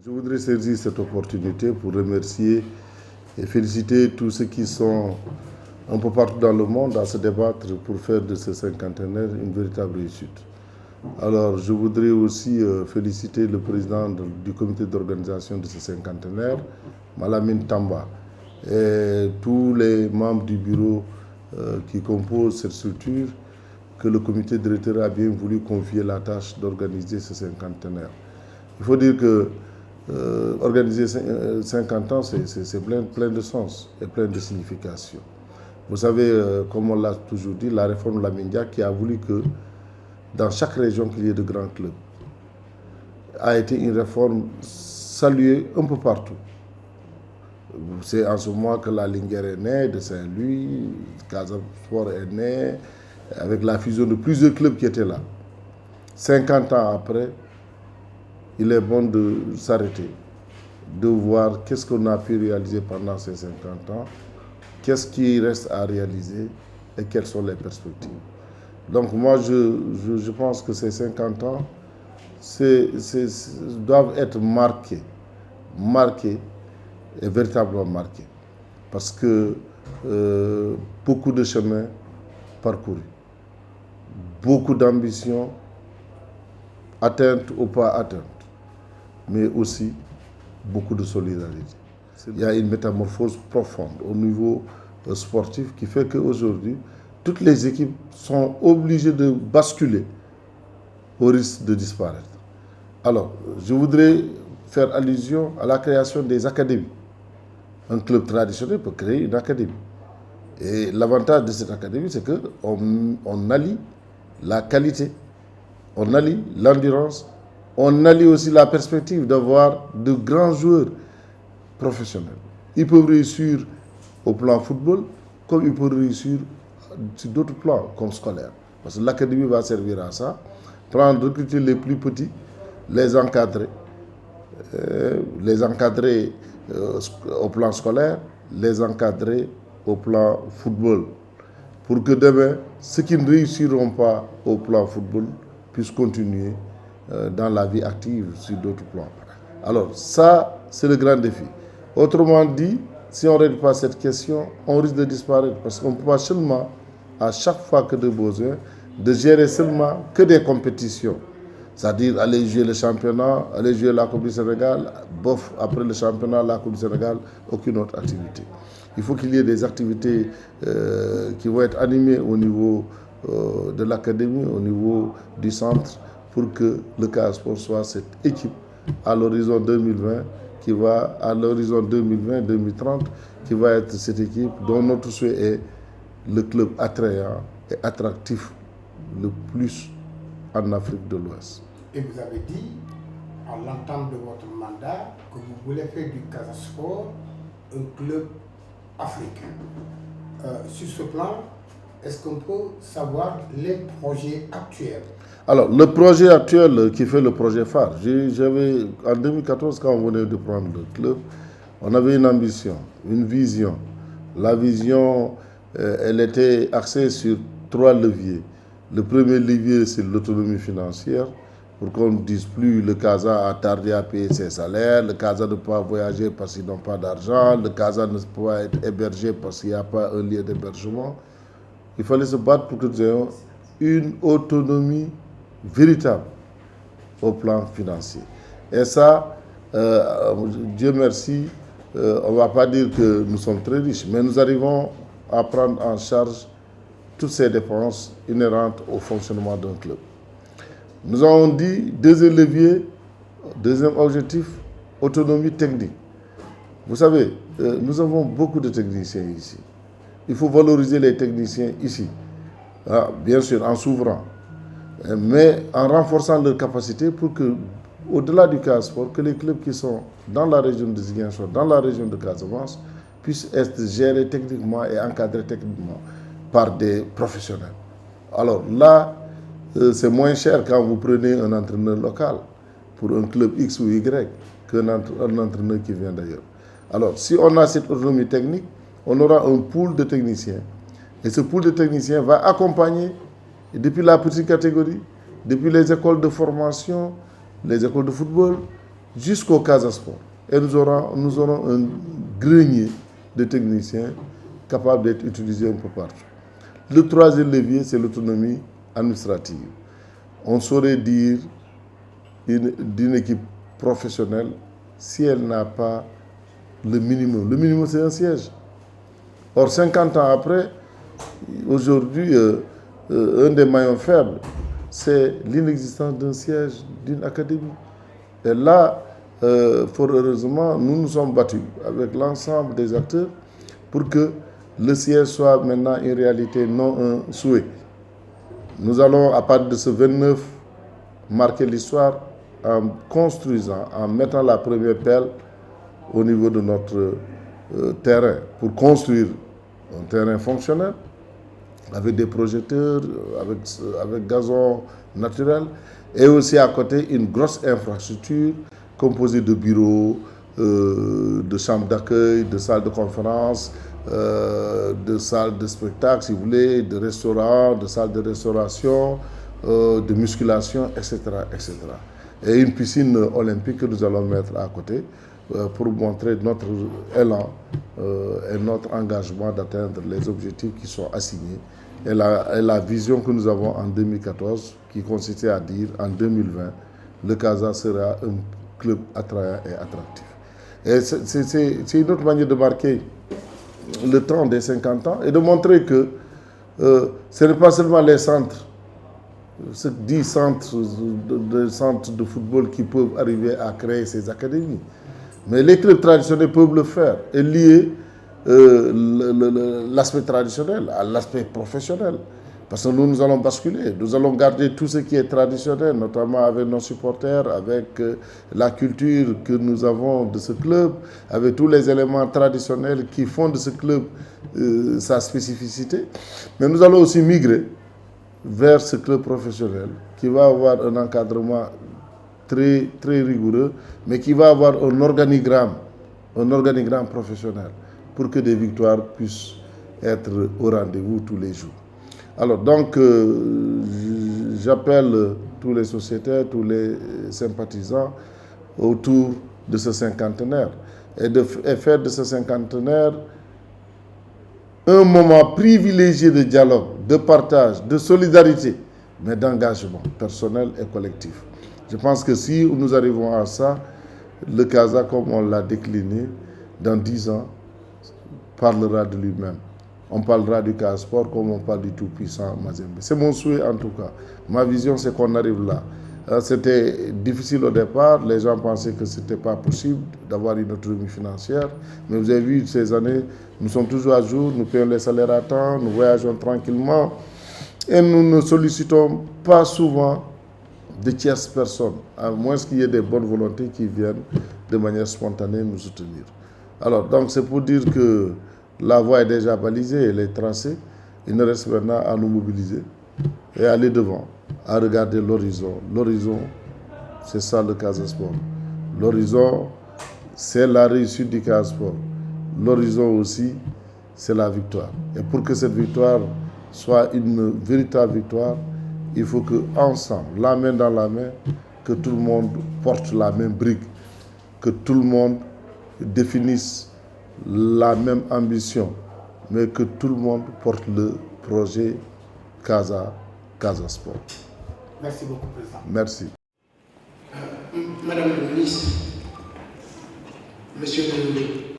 Je voudrais saisir cette opportunité pour remercier et féliciter tous ceux qui sont un peu partout dans le monde à se débattre pour faire de ce cinquantenaire une véritable réussite. Alors, je voudrais aussi féliciter le président du comité d'organisation de ce cinquantenaire, Malamine Tamba, et tous les membres du bureau qui composent cette structure, que le comité directeur a bien voulu confier la tâche d'organiser ce cinquantenaire. Il faut dire que organiser 50 ans, c'est plein de sens et plein de signification. Vous savez, comme on l'a toujours dit, la réforme Lamindia qui a voulu que dans chaque région qu'il y ait de grands clubs a été une réforme saluée un peu partout. C'est en ce moment que la Linguère est née de Saint-Louis, Casa Sport est né, avec la fusion de plusieurs clubs qui étaient là. 50 ans après, il est bon de s'arrêter, de voir qu'est-ce qu'on a pu réaliser pendant ces 50 ans, qu'est-ce qui reste à réaliser et quelles sont les perspectives. Donc moi, je pense que ces 50 ans doivent être marqués et véritablement marqués. Parce que beaucoup de chemins parcourus, beaucoup d'ambitions atteintes ou pas atteintes, mais aussi beaucoup de solidarité. Il y a une métamorphose profonde au niveau sportif qui fait qu'aujourd'hui, toutes les équipes sont obligées de basculer au risque de disparaître. Alors, je voudrais faire allusion à la création des académies. Un club traditionnel peut créer une académie. Et l'avantage de cette académie, c'est qu'on allie la qualité, on allie l'endurance, on allie aussi la perspective d'avoir de grands joueurs professionnels. Ils peuvent réussir au plan football, comme ils peuvent réussir sur d'autres plans, comme scolaire. Parce que l'académie va servir à ça, recruter les plus petits, les encadrer au plan scolaire, les encadrer au plan football, pour que demain, ceux qui ne réussiront pas au plan football puissent continuer dans la vie active sur d'autres plans. Alors ça, c'est le grand défi. Autrement dit, si on ne règle pas cette question, on risque de disparaître, parce qu'on ne peut pas seulement, à chaque fois que de besoin, de gérer seulement que des compétitions. C'est-à-dire aller jouer le championnat, aller jouer la Coupe du Sénégal, bof, après le championnat, la Coupe du Sénégal, aucune autre activité. Il faut qu'il y ait des activités qui vont être animées au niveau de l'académie, au niveau du centre, pour que le Casa Sport soit cette équipe à l'horizon 2020, à l'horizon 2020-2030, qui va être cette équipe dont notre souhait est le club attrayant et attractif le plus en Afrique de l'Ouest. Et vous avez dit, en l'entame de votre mandat, que vous voulez faire du Casa Sport un club africain. Sur ce plan, est-ce qu'on peut savoir les projets actuels? Alors, le projet actuel qui fait le projet phare, en 2014, quand on venait de prendre le club, on avait une ambition, une vision. La vision, elle était axée sur 3 leviers. Le premier levier, c'est l'autonomie financière, pour qu'on ne dise plus le Casa a tardé à payer ses salaires, le Casa ne peut pas voyager parce qu'ils n'ont pas d'argent, le Casa ne peut pas être hébergé parce qu'il n'y a pas un lieu d'hébergement. Il fallait se battre pour que nous ayons une autonomie véritable au plan financier. Et ça, Dieu merci, on ne va pas dire que nous sommes très riches, mais nous arrivons à prendre en charge toutes ces dépenses inhérentes au fonctionnement d'un club. Nous avons dit, deuxième levier, deuxième objectif, autonomie technique. Vous savez, nous avons beaucoup de techniciens ici. Il faut valoriser les techniciens ici, bien sûr en s'ouvrant, mais en renforçant leurs capacités pour que, au-delà du Casa Sport, que les clubs qui sont dans la région de Ziguinchor, dans la région de Casamance, puissent être gérés techniquement et encadrés techniquement par des professionnels. Alors là, c'est moins cher quand vous prenez un entraîneur local pour un club X ou Y qu'un entraîneur qui vient d'ailleurs. Alors, si on a cette autonomie technique, on aura un pool de techniciens. Et ce pool de techniciens va accompagner, depuis la petite catégorie, depuis les écoles de formation, les écoles de football, jusqu'au Casa Sport. Et nous aurons un grenier de techniciens capable d'être utilisé un peu partout. Le troisième levier, c'est l'autonomie administrative. On saurait dire d'une équipe professionnelle si elle n'a pas le minimum. Le minimum, c'est un siège. Or, 50 ans après, aujourd'hui, un des maillons faibles, c'est l'inexistence d'un siège d'une académie. Et là, fort heureusement, nous nous sommes battus avec l'ensemble des acteurs pour que le siège soit maintenant une réalité, non un souhait. Nous allons, à partir de ce 29, marquer l'histoire en construisant, en mettant la première pelle au niveau de notre terrain pour construire un terrain fonctionnel avec des projecteurs, avec gazon naturel et aussi à côté une grosse infrastructure composée de bureaux, de chambres d'accueil, de salles de conférence, de salles de spectacle, si vous voulez, de restaurants, de salles de restauration, de musculation, etc., etc. Et une piscine olympique que nous allons mettre à côté pour montrer notre élan et notre engagement d'atteindre les objectifs qui sont assignés et la vision que nous avons en 2014 qui consistait à dire en 2020, le Casa sera un club attrayant et attractif. Et c'est une autre manière de marquer le temps des 50 ans et de montrer que ce n'est pas seulement les centres, ce 10 centres de football qui peuvent arriver à créer ces académies. Mais les clubs traditionnels peuvent le faire et lier l'aspect traditionnel à l'aspect professionnel. Parce que nous allons basculer, nous allons garder tout ce qui est traditionnel, notamment avec nos supporters, avec la culture que nous avons de ce club, avec tous les éléments traditionnels qui font de ce club sa spécificité. Mais nous allons aussi migrer vers ce club professionnel qui va avoir un encadrement très, très rigoureux, mais qui va avoir un organigramme professionnel pour que des victoires puissent être au rendez-vous tous les jours. Alors donc, j'appelle tous les sociétaires, tous les sympathisants autour de ce cinquantenaire et faire de ce cinquantenaire un moment privilégié de dialogue, de partage, de solidarité, mais d'engagement personnel et collectif. Je pense que si nous arrivons à ça, le Casa, comme on l'a décliné, dans 10 ans, parlera de lui-même. On parlera du Casa Sport comme on parle du tout-puissant Mazembe. C'est mon souhait en tout cas. Ma vision, c'est qu'on arrive là. C'était difficile au départ. Les gens pensaient que ce n'était pas possible d'avoir une autonomie financière. Mais vous avez vu, ces années, nous sommes toujours à jour, nous payons les salaires à temps, nous voyageons tranquillement. Et nous ne sollicitons pas souvent de tierces personnes, à moins qu'il y ait des bonnes volontés qui viennent de manière spontanée nous soutenir. Alors, donc c'est pour dire que la voie est déjà balisée, elle est tracée. Il ne reste maintenant à nous mobiliser et aller devant, à regarder l'horizon. L'horizon, c'est ça le Casa Sport. L'horizon, c'est la réussite du Casa Sport. L'horizon aussi, c'est la victoire. Et pour que cette victoire soit une véritable victoire, il faut qu'ensemble, la main dans la main, que tout le monde porte la même brique, que tout le monde définisse la même ambition, mais que tout le monde porte le projet Casa Sport. Merci beaucoup, Président. Merci. Madame la ministre, Monsieur le